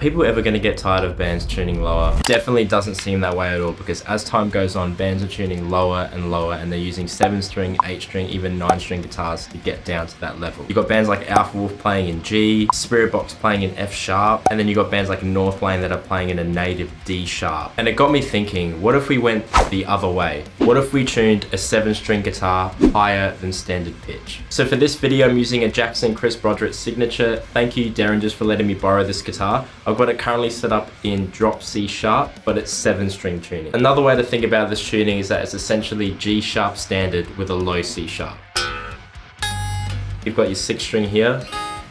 people ever going to get tired of bands tuning lower? Definitely doesn't seem that way at all, because as time goes on, bands are tuning lower and lower, and they're using 7-string, 8-string, even 9-string guitars to get down to that level. You've got bands like Alpha Wolf playing in G, Spirit Box playing in F sharp, and then you've got bands like North Lane that are playing in a native D sharp. And it got me thinking, what if we went the other way? What if we tuned a 7-string guitar higher than standard pitch? So for this video, I'm using a Jackson Chris Broderick signature. Thank you, Derringers, for letting me borrow this guitar. I've got it currently set up in drop C sharp, but it's 7-string tuning. Another way to think about this tuning is that it's essentially G sharp standard with a low C sharp. You've got your 6th string here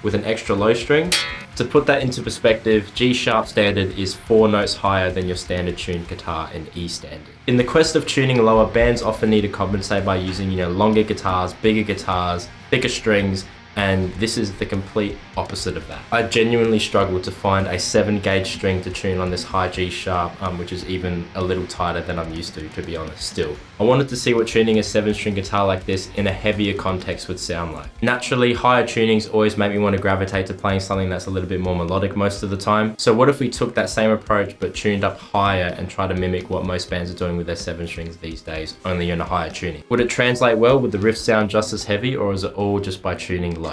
with an extra low string. To put that into perspective, G sharp standard is 4 notes higher than your standard tuned guitar in E standard. In the quest of tuning lower, bands often need to compensate by using, longer guitars, bigger guitars, thicker strings, and this is the complete opposite of that. I genuinely struggle to find a 7-gauge string to tune on this high G sharp, which is even a little tighter than I'm used to be honest, still. I wanted to see what tuning a 7-string guitar like this in a heavier context would sound like. Naturally, higher tunings always make me want to gravitate to playing something that's a little bit more melodic most of the time. So what if we took that same approach but tuned up higher and try to mimic what most bands are doing with their 7 strings these days, only in a higher tuning? Would it translate well? Would the riff sound just as heavy, or is it all just by tuning low?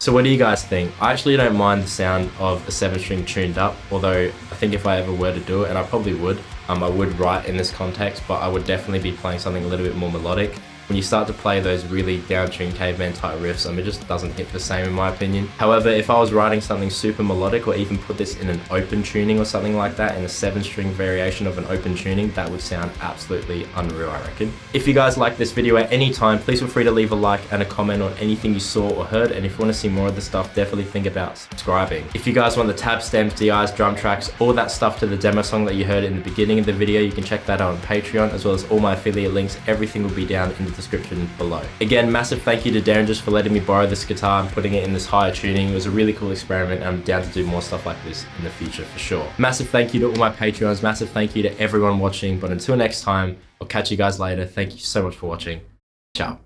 So what do you guys think? I actually don't mind the sound of a 7-string tuned up, although I think if I ever were to do it, and I probably would, I would write in this context, but I would definitely be playing something a little bit more melodic. When you start to play those really down-tuned caveman type riffs, it just doesn't hit the same in my opinion. However, if I was writing something super melodic, or even put this in an open tuning or something like that, in a 7-string variation of an open tuning, that would sound absolutely unreal, I reckon. If you guys like this video at any time, please feel free to leave a like and a comment on anything you saw or heard, and if you want to see more of this stuff, definitely think about subscribing. If you guys want the tab stems, DIs, drum tracks, all that stuff to the demo song that you heard in the beginning of the video, you can check that out on Patreon, as well as all my affiliate links. Everything will be down in the description below. Again, massive thank you to Derringers for letting me borrow this guitar and putting it in this higher tuning. It was a really cool experiment, and I'm down to do more stuff like this in the future for sure. Massive thank you to all my Patreons, massive thank you to everyone watching, but until next time, I'll catch you guys later. Thank you so much for watching. Ciao.